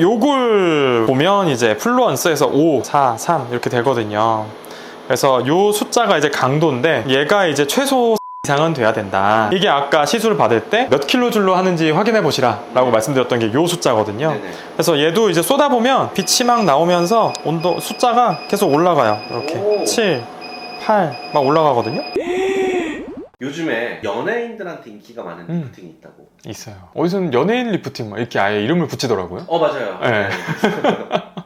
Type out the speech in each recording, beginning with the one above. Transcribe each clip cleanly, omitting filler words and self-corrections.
요걸 보면 이제 플루언스에서 5, 4, 3 이렇게 되거든요. 그래서 요 숫자가 이제 강도인데 얘가 이제 최소 이상은 돼야 된다. 이게 아까 시술을 받을 때 몇 킬로줄로 하는지 확인해 보시라 라고 말씀드렸던 게 요 숫자거든요. 네네. 그래서 얘도 이제 쏟아보면 빛이 막 나오면서 온도 숫자가 계속 올라가요. 이렇게 오. 7, 8 막 올라가거든요. 요즘에 연예인들한테 인기가 많은 리프팅이 있다고. 있어요. 어디서는 연예인 리프팅 막 이렇게 아예 이름을 붙이더라고요. 맞아요. 네.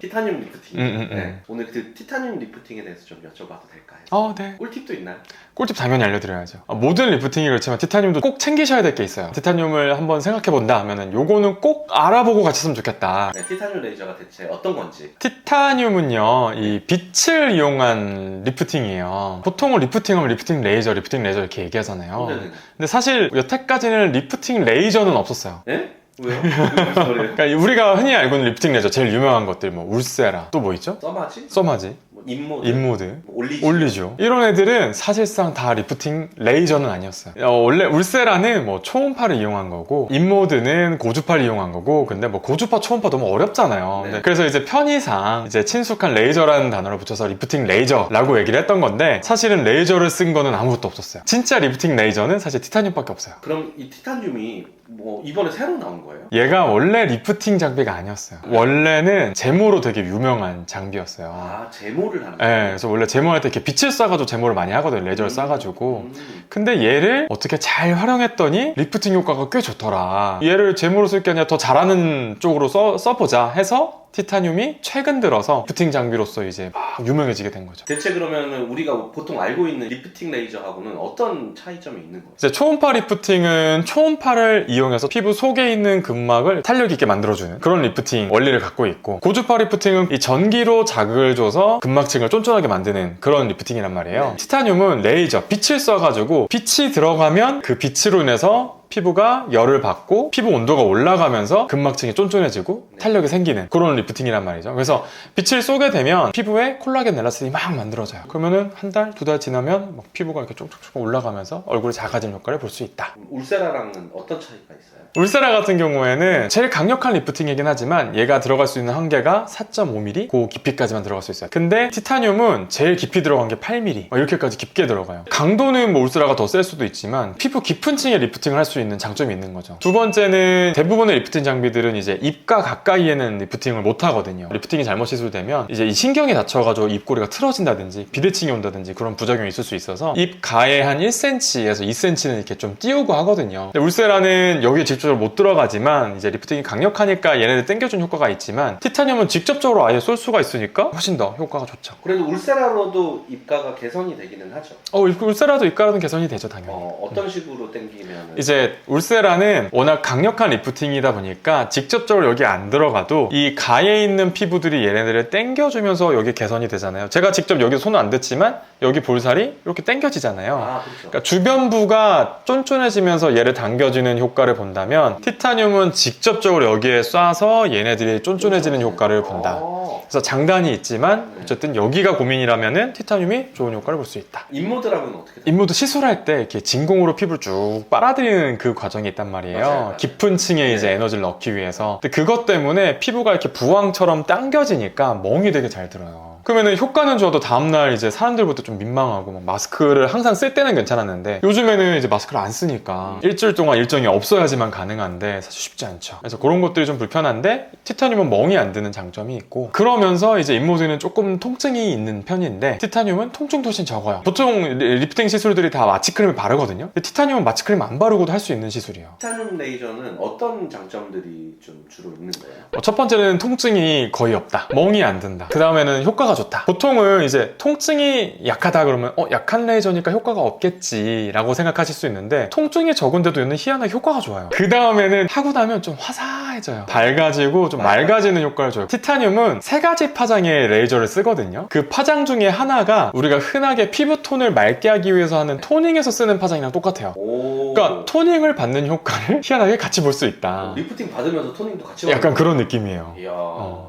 티타늄 리프팅. 네. 오늘 그 티타늄 리프팅에 대해서 좀 여쭤봐도 될까요? 네. 꿀팁도 있나요? 꿀팁 당연히 알려드려야죠. 모든 리프팅이 그렇지만 티타늄도 꼭 챙기셔야 될 게 있어요. 티타늄을 한번 생각해본다 하면은 요거는 꼭 알아보고 같이 쓰면 좋겠다. 네, 티타늄 레이저가 대체 어떤 건지. 티타늄은요, 이 빛을 이용한 리프팅이에요. 보통은 리프팅하면 리프팅 레이저 이렇게 얘기하잖아요. 네네. 근데 사실 여태까지는 리프팅 레이저는 없었어요. 네? 왜요? 무슨 소리예요? 그러니까 우리가 흔히 알고 있는 리프팅 레이저 제일 유명한 것들 뭐 울세라 또 뭐 있죠? 써마지? 써마지, 뭐 인모드? 인모드, 뭐 올리죠. 이런 애들은 사실상 다 리프팅 레이저는 아니었어요. 원래 울세라는 뭐 초음파를 이용한 거고, 인모드는 고주파를 이용한 거고, 근데 뭐 고주파, 초음파 너무 어렵잖아요. 네. 그래서 이제 편의상 이제 친숙한 레이저라는 단어를 붙여서 리프팅 레이저라고 얘기를 했던 건데, 사실은 레이저를 쓴 거는 아무것도 없었어요. 진짜 리프팅 레이저는 사실 티타늄밖에 없어요. 그럼 이 티타늄이 뭐 이번에 새로 나온 거예요? 얘가 원래 리프팅 장비가 아니었어요. 원래는 제모로 되게 유명한 장비였어요. 아, 제모를 하는 네, 거예요? 그래서 원래 제모할 때 이렇게 빛을 쏴가지고 제모를 많이 하거든요. 레이저를 쏴가지고. 근데 얘를 어떻게 잘 활용했더니 리프팅 효과가 꽤 좋더라. 얘를 제모로 쓸 게 아니라 더 잘하는 쪽으로 써보자 해서 티타늄이 최근 들어서 리프팅 장비로서 이제 막 유명해지게 된 거죠. 대체 그러면 우리가 보통 알고 있는 리프팅 레이저하고는 어떤 차이점이 있는 거예요? 이제 초음파 리프팅은 초음파를 이용해서 피부 속에 있는 근막을 탄력 있게 만들어주는 그런 리프팅 원리를 갖고 있고, 고주파 리프팅은 이 전기로 자극을 줘서 근막층을 쫀쫀하게 만드는 그런 리프팅이란 말이에요. 네. 티타늄은 레이저, 빛을 쏴가지고 빛이 들어가면 그 빛으로 인해서 피부가 열을 받고 피부 온도가 올라가면서 근막층이 쫀쫀해지고 탄력이 생기는 그런 리프팅이란 말이죠. 그래서 빛을 쏘게 되면 피부에 콜라겐 엘라스틴이 막 만들어져요. 그러면은 한 달, 두 달 지나면 막 피부가 이렇게 쪽쪽쪽 올라가면서 얼굴이 작아지는 효과를 볼 수 있다. 울세라랑은 어떤 차이가 있어요? 울세라 같은 경우에는 제일 강력한 리프팅이긴 하지만 얘가 들어갈 수 있는 한계가 4.5mm 그 깊이까지만 들어갈 수 있어요. 근데 티타늄은 제일 깊이 들어간 게 8mm 이렇게까지 깊게 들어가요. 강도는 뭐 울세라가 더 셀 수도 있지만 피부 깊은 층에 리프팅을 할 수 있는 장점이 있는 거죠. 두 번째는 대부분의 리프팅 장비들은 이제 입가 가까이에는 리프팅을 못 하거든요. 리프팅이 잘못 시술되면 이제 이 신경이 다쳐가지고 입꼬리가 틀어진다든지 비대칭이 온다든지 그런 부작용이 있을 수 있어서 입 가에 한 1cm에서 2cm는 이렇게 좀 띄우고 하거든요. 근데 울세라는 여기에 직접적으로 못 들어가지만 이제 리프팅이 강력하니까 얘네들 당겨준 효과가 있지만 티타늄은 직접적으로 아예 쏠 수가 있으니까 훨씬 더 효과가 좋죠. 그래도 울세라로도 입가가 개선이 되기는 하죠. 울세라도 입가라는 개선이 되죠, 당연히. 어떤 식으로 당기면 이제 울세라는 워낙 강력한 리프팅이다 보니까 직접적으로 여기 안 들어가도 이 가에 있는 피부들이 얘네들을 당겨주면서 여기 개선이 되잖아요. 제가 직접 여기 손은 안 댔지만 여기 볼살이 이렇게 당겨지잖아요. 그렇죠. 그러니까 주변부가 쫀쫀해지면서 얘를 당겨주는 효과를 본다면 티타늄은 직접적으로 여기에 쏴서 얘네들이 쫀쫀해지는 효과를 본다. 그래서 장단이 있지만 어쨌든 여기가 고민이라면은 티타늄이 좋은 효과를 볼 수 있다. 인모드라면 어떻게 돼요? 인모드 시술할 때 이렇게 진공으로 피부를 쭉 빨아들이는 그 과정이 있단 말이에요. 맞아요. 깊은 층에 이제 에너지를 넣기 위해서. 근데 그것 때문에 피부가 이렇게 부항처럼 당겨지니까 멍이 되게 잘 들어요. 그러면은 효과는 좋아도 다음날 이제 사람들부터 좀 민망하고 막 마스크를 항상 쓸 때는 괜찮았는데 요즘에는 이제 마스크를 안 쓰니까 일주일 동안 일정이 없어야지만 가능한데 사실 쉽지 않죠. 그래서 그런 것들이 좀 불편한데 티타늄은 멍이 안 드는 장점이 있고, 그러면서 이제 인모드는 조금 통증이 있는 편인데 티타늄은 통증도 훨씬 적어요. 보통 리프팅 시술들이 다 마취크림을 바르거든요. 근데 티타늄은 마취크림 안 바르고도 할 수 있는 시술이에요. 티타늄 레이저는 어떤 장점들이 좀 주로 있는 거예요? 첫 번째는 통증이 거의 없다. 멍이 안 든다. 그 다음에는 효과가 좋다. 보통은 이제 통증이 약하다 그러면 약한 레이저니까 효과가 없겠지 라고 생각하실 수 있는데, 통증이 적은데도 얘는 희한하게 효과가 좋아요. 그 다음에는 하고 나면 좀 화사해져요. 밝아지고 좀 맑아지는 효과를 줘요. 티타늄은 3가지 파장의 레이저를 쓰거든요. 그 파장 중에 하나가 우리가 흔하게 피부톤을 맑게 하기 위해서 하는 토닝에서 쓰는 파장이랑 똑같아요. 그러니까 토닝을 받는 효과를 희한하게 같이 볼 수 있다. 리프팅 받으면서 토닝도 같이 약간 그런 느낌이에요. 이야.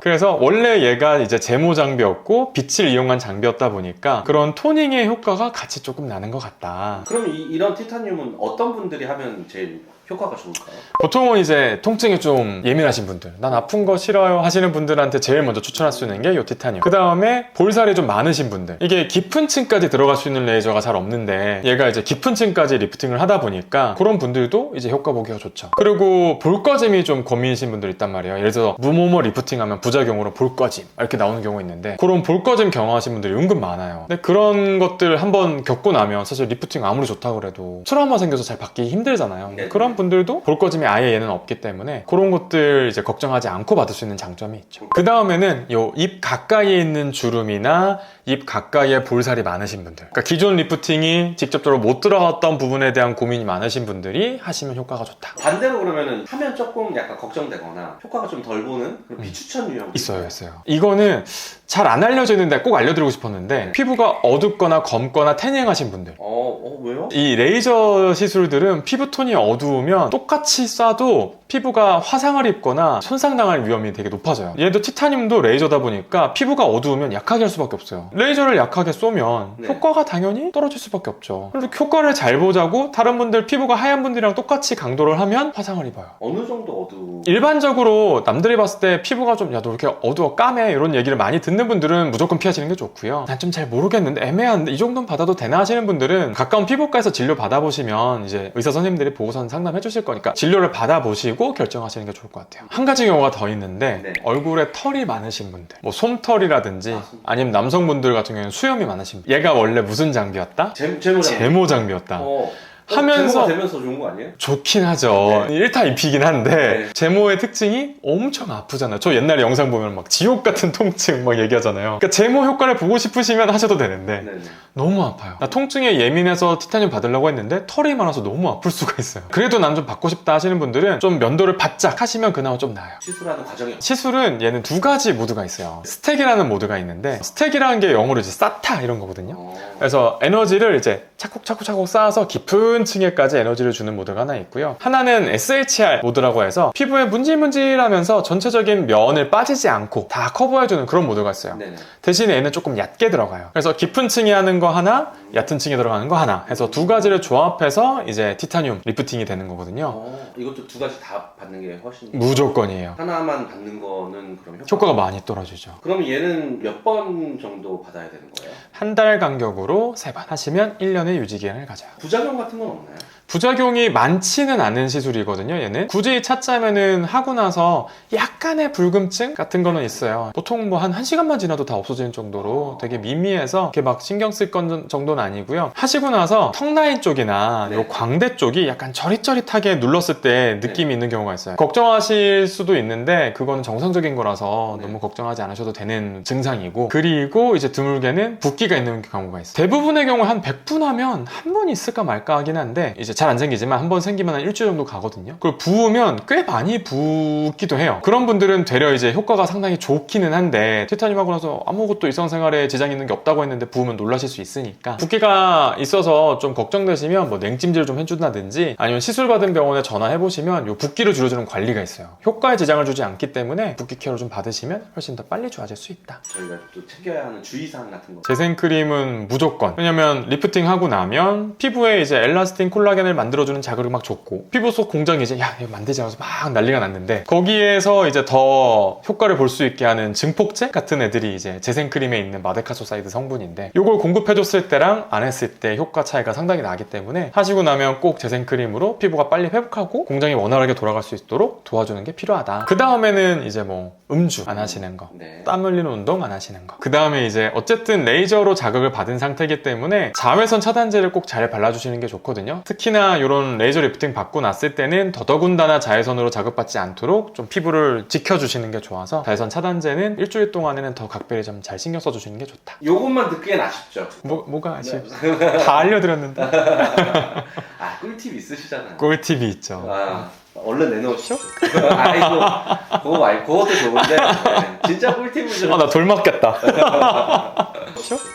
그래서 원래 얘가 이제 제모 장비였고 빛을 이용한 장비였다 보니까 그런 토닝의 효과가 같이 조금 나는 것 같다. 그럼 이런 티타늄은 어떤 분들이 하면 제일 효과가 좋을까요? 보통은 이제 통증에 좀 예민하신 분들, 난 아픈 거 싫어요 하시는 분들한테 제일 먼저 추천할 수 있는 게 요 티타늄. 그 다음에 볼살이 좀 많으신 분들, 이게 깊은 층까지 들어갈 수 있는 레이저가 잘 없는데 얘가 이제 깊은 층까지 리프팅을 하다 보니까 그런 분들도 이제 효과 보기가 좋죠. 그리고 볼 꺼짐이 좀 고민이신 분들 있단 말이에요. 예를 들어서 무모모 리프팅하면 부작용으로 볼 꺼짐 이렇게 나오는 경우가 있는데, 그런 볼 꺼짐 경험하신 분들이 은근 많아요. 근데 그런 것들 한번 겪고 나면 사실 리프팅 아무리 좋다고 그래도 트라우마 생겨서 잘 받기 힘들잖아요. 네. 그런 분들도 볼 꺼짐이 아예 얘는 없기 때문에 그런 것들 이제 걱정하지 않고 받을 수 있는 장점이 있죠. 그 다음에는 요 입 가까이에 있는 주름이나 입 가까이에 볼살이 많으신 분들, 그러니까 기존 리프팅이 직접적으로 못 들어갔던 부분에 대한 고민이 많으신 분들이 하시면 효과가 좋다. 반대로 그러면은 하면 조금 약간 걱정되거나 효과가 좀 덜 보는 그런 비추천 유형 있어요. 이거는 잘 안 알려져 있는데 꼭 알려드리고 싶었는데, 피부가 어둡거나 검거나 태닝하신 분들, 왜요? 이 레이저 시술들은 피부톤이 어두우면 똑같이 쏴도 피부가 화상을 입거나 손상당할 위험이 되게 높아져요. 얘도 티타늄도 레이저다 보니까 피부가 어두우면 약하게 할 수밖에 없어요. 레이저를 약하게 쏘면 네. 효과가 당연히 떨어질 수밖에 없죠. 그래서 효과를 잘 보자고 다른 분들 피부가 하얀 분들이랑 똑같이 강도를 하면 화상을 입어요. 어느 정도 어두? 일반적으로 남들이 봤을 때 피부가 좀 야 너 이렇게 어두워 까매 이런 얘기를 많이 듣는 분들은 무조건 피하시는 게 좋고요. 난 좀 잘 모르겠는데 애매한데 이 정도는 받아도 되나 하시는 분들은 가까운 피부과에서 진료 받아보시면 이제 의사 선생님들이 보고선 상담해 주실 거니까 진료를 받아보시고 결정하시는 게 좋을 것 같아요. 한 가지 경우가 더 있는데, 네. 얼굴에 털이 많으신 분들, 뭐 솜털이라든지 솜털. 아니면 남성분들 같은 경우에는 수염이 많으신 분들, 얘가 원래 무슨 장비였다? 제모 장비였다. 하면서 제모가 되면서 좋은 거 아니에요? 좋긴 하죠. 네. 1타 2피긴 한데 네. 제모의 특징이 엄청 아프잖아요. 저 옛날에 영상 보면 막 지옥 같은 통증 막 얘기하잖아요. 그러니까 제모 효과를 보고 싶으시면 하셔도 되는데 네네. 너무 아파요. 나 통증에 예민해서 티타늄 받으려고 했는데 털이 많아서 너무 아플 수가 있어요. 그래도 난 좀 받고 싶다 하시는 분들은 좀 면도를 바짝 하시면 그나마 좀 나아요. 시술하는 과정이 시술은 얘는 두 가지 모드가 있어요. 스택이라는 모드가 있는데, 스택이라는 게 영어로 이제 쌓다 이런 거거든요. 그래서 에너지를 이제 차곡차곡차곡 쌓아서 깊은 층에까지 에너지를 주는 모드가 하나 있고요. 하나는 SHR 모드라고 해서 피부에 문질문질하면서 전체적인 면을 빠지지 않고 다 커버해주는 그런 모드가 있어요. 네네. 대신에 얘는 조금 얕게 들어가요. 그래서 깊은 층에 하는 거 하나, 얕은 층에 들어가는 거 하나 해서 두 가지를 조합해서 이제 티타늄 리프팅이 되는 거거든요. 이것도 두 가지 다 받는 게 훨씬 무조건이에요. 하나만 받는 거는 그럼 효과가 많이 떨어지죠. 그럼 얘는 몇 번 정도 받아야 되는 거예요? 한 달 간격으로 3번 하시면 1년의 유지 기간을 가져요. 부작용 같은 건 없나요? 부작용이 많지는 않은 시술이거든요. 얘는 굳이 찾자면은 하고 나서 약간의 불금증 같은 거는 있어요. 보통 뭐 한 1시간만 지나도 다 없어지는 정도로 되게 미미해서 이렇게 막 신경 쓸 건 정도는 아니고요. 하시고 나서 턱 라인 쪽이나 네. 요 광대 쪽이 약간 저릿저릿하게 눌렀을 때 느낌이 있는 경우가 있어요. 걱정하실 수도 있는데 그거는 정상적인 거라서 네. 너무 걱정하지 않으셔도 되는 증상이고, 그리고 이제 드물게는 붓기가 있는 경우가 있어요. 대부분의 경우 한 100분 하면 한 번 있을까 말까 하긴 한데, 이제 잘 안 생기지만 한 번 생기면 한 일주일 정도 가거든요. 그걸 부으면 꽤 많이 붓기도 해요. 그런 분들은 되려 이제 효과가 상당히 좋기는 한데, 티타늄 하고 나서 아무것도 일상생활에 지장 있는 게 없다고 했는데 부으면 놀라실 수 있으니까, 붓기가 있어서 좀 걱정되시면 뭐 냉찜질 좀 해준다든지 아니면 시술 받은 병원에 전화해보시면 요 붓기를 줄여주는 관리가 있어요. 효과에 지장을 주지 않기 때문에 붓기 케어를 좀 받으시면 훨씬 더 빨리 좋아질 수 있다. 저희가 또 챙겨야 하는 주의사항 같은 거. 재생크림은 무조건. 왜냐면 리프팅 하고 나면 피부에 이제 엘라스틴 콜라겐을 만들어주는 자극을 막 줬고, 피부 속 공장이 이제 야 이거 만들자 해서 막 난리가 났는데, 거기에서 이제 더 효과를 볼 수 있게 하는 증폭제 같은 애들이 이제 재생크림에 있는 마데카소사이드 성분인데, 요걸 공급해줬을 때랑 안 했을 때 효과 차이가 상당히 나기 때문에 하시고 나면 꼭 재생크림으로 피부가 빨리 회복하고 공장이 원활하게 돌아갈 수 있도록 도와주는 게 필요하다. 그 다음에는 이제 뭐 음주 안 하시는 거, 네. 땀 흘리는 운동 안 하시는 거. 그 다음에 이제 어쨌든 레이저로 자극을 받은 상태이기 때문에 자외선 차단제를 꼭 잘 발라주시는 게 좋거든요. 특히나 이런 레이저 리프팅 받고 났을 때는 더더군다나 자외선으로 자극받지 않도록 좀 피부를 지켜주시는 게 좋아서 자외선 차단제는 일주일 동안에는 더 각별히 좀 잘 신경 써주시는 게 좋다. 요것만 듣기엔 아쉽죠? 뭐가 아쉽? 다 알려드렸는데. 꿀팁 있으시잖아요. 꿀팁이 있죠. 얼른 내놓으시죠. 아이고, 그거 말고 그것도 좋은데 네, 진짜 꿀팁을 좀. 아, 나 돌 맞겠다.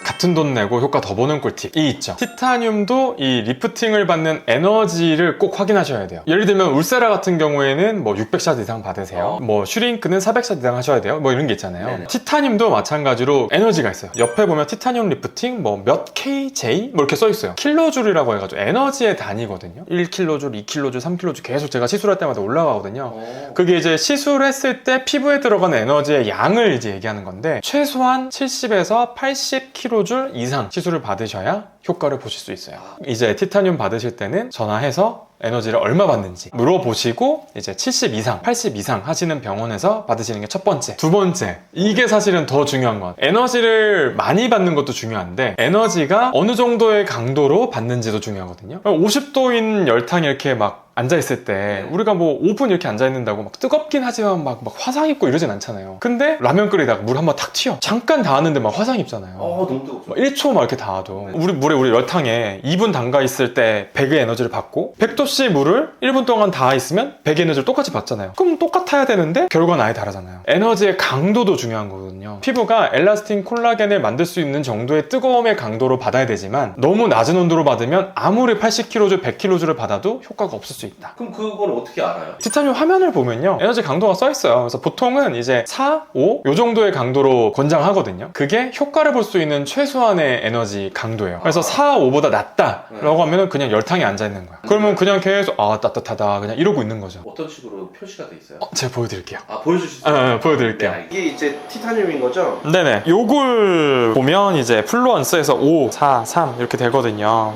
같은 돈 내고 효과 더 보는 꿀팁이 있죠. 티타늄도 이 리프팅을 받는 에너지를 꼭 확인하셔야 돼요. 예를 들면 울세라 같은 경우에는 뭐 600샷 이상 받으세요. 뭐 슈링크는 400샷 이상 하셔야 돼요. 뭐 이런 게 있잖아요. 네네. 티타늄도 마찬가지로 에너지가 있어요. 옆에 보면 티타늄 리프팅 뭐 몇 kJ 뭐 이렇게 써 있어요. 킬로줄이라고 해가지고 에너지의 단위거든요. 1kJ, 2kJ, 3kJ 계속 제가 시술할 때마다 올라가거든요. 그게 이제 시술했을 때 피부에 들어가는 에너지의 양을 이제 얘기하는 건데 최소한 70에서 80kJ 이상 시술을 받으셔야 효과를 보실 수 있어요. 이제 티타늄 받으실 때는 전화해서 에너지를 얼마 받는지 물어보시고 이제 70 이상, 80 이상 하시는 병원에서 받으시는 게 첫 번째. 두 번째, 이게 사실은 더 중요한 것 같아요. 에너지를 많이 받는 것도 중요한데 에너지가 어느 정도의 강도로 받는지도 중요하거든요. 50도인 열탕이 이렇게 막 앉아있을 때 우리가 뭐 5분 이렇게 앉아있는다고 막 뜨겁긴 하지만 막 화상 입고 이러진 않잖아요. 근데 라면 끓이다가 물 한번 탁 튀어. 잠깐 닿았는데 막 화상 입잖아요. 너무 뜨겁죠. 1초 막 이렇게 닿아도 우리 열탕에 2분 담가 있을 때 100의 에너지를 받고 100도씨 물을 1분 동안 닿아 있으면 100의 에너지를 똑같이 받잖아요. 그럼 똑같아야 되는데 결과는 아예 다르잖아요. 에너지의 강도도 중요한 거거든요. 피부가 엘라스틴 콜라겐을 만들 수 있는 정도의 뜨거움의 강도로 받아야 되지만 너무 낮은 온도로 받으면 아무리 80kJ, 100kJ를 받아도 효과가 없을 수 있다. 그럼 그건 어떻게 알아요? 티타늄 화면을 보면요 에너지 강도가 써 있어요. 그래서 보통은 이제 4, 5 요 정도의 강도로 권장하거든요. 그게 효과를 볼 수 있는 최소한의 에너지 강도예요. 그래서 4, 5보다 낮다 라고 하면은 그냥 열탕에 앉아 있는 거야. 그러면 그냥 계속 따뜻하다 그냥 이러고 있는 거죠. 어떤 식으로 표시가 돼 있어요? 제가 보여드릴게요. 보여주실 수 있어요? 보여드릴게요. 네, 이게 이제 티타늄인 거죠? 네네. 요걸 보면 이제 플루언스에서 5, 4, 3 이렇게 되거든요.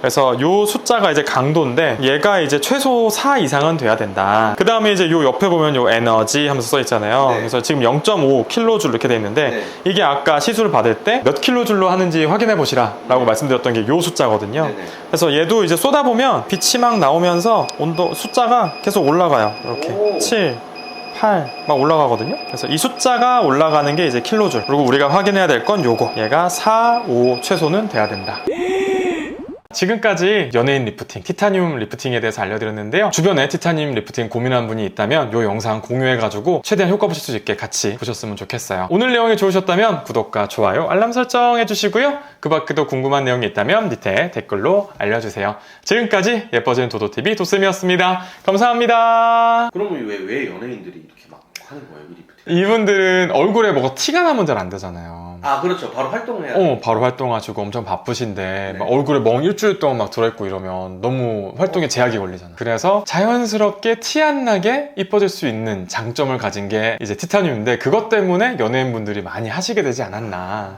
그래서 요 숫자가 이제 강도인데 얘가 이제 최소 4 이상은 돼야 된다. 그 다음에 이제 요 옆에 보면 요 에너지 하면서 써 있잖아요. 네. 그래서 지금 0.5 킬로줄 이렇게 돼 있는데 네. 이게 아까 시술을 받을 때 몇 킬로줄로 하는지 확인해 보시라 라고 말씀드렸던 게 요 숫자거든요. 네네. 그래서 얘도 이제 쏟아보면 빛이 막 나오면서 온도 숫자가 계속 올라가요. 이렇게 오. 7 8 막 올라가거든요. 그래서 이 숫자가 올라가는 게 이제 킬로줄. 그리고 우리가 확인해야 될 건 요거. 얘가 4, 5 최소는 돼야 된다. 지금까지 연예인 리프팅, 티타늄 리프팅에 대해서 알려드렸는데요. 주변에 티타늄 리프팅 고민하는 분이 있다면 이 영상 공유해가지고 최대한 효과 보실 수 있게 같이 보셨으면 좋겠어요. 오늘 내용이 좋으셨다면 구독과 좋아요, 알람 설정 해주시고요. 그 밖에도 궁금한 내용이 있다면 밑에 댓글로 알려주세요. 지금까지 예뻐지는 도도TV 도쌤이었습니다. 감사합니다. 그러면 왜 연예인들이 이렇게 막 하는 거예요, 이 리프팅? 이분들은 얼굴에 뭐가 티가 나면 잘 안 되잖아요. 그렇죠. 바로 활동을 해야 돼요. 바로 활동하시고 엄청 바쁘신데 네. 막 얼굴에 멍 일주일 동안 막 들어있고 이러면 너무 활동에 제약이 걸리잖아요. 그래서 자연스럽게 티 안 나게 이뻐질 수 있는 장점을 가진 게 이제 티타늄인데 그것 때문에 연예인분들이 많이 하시게 되지 않았나.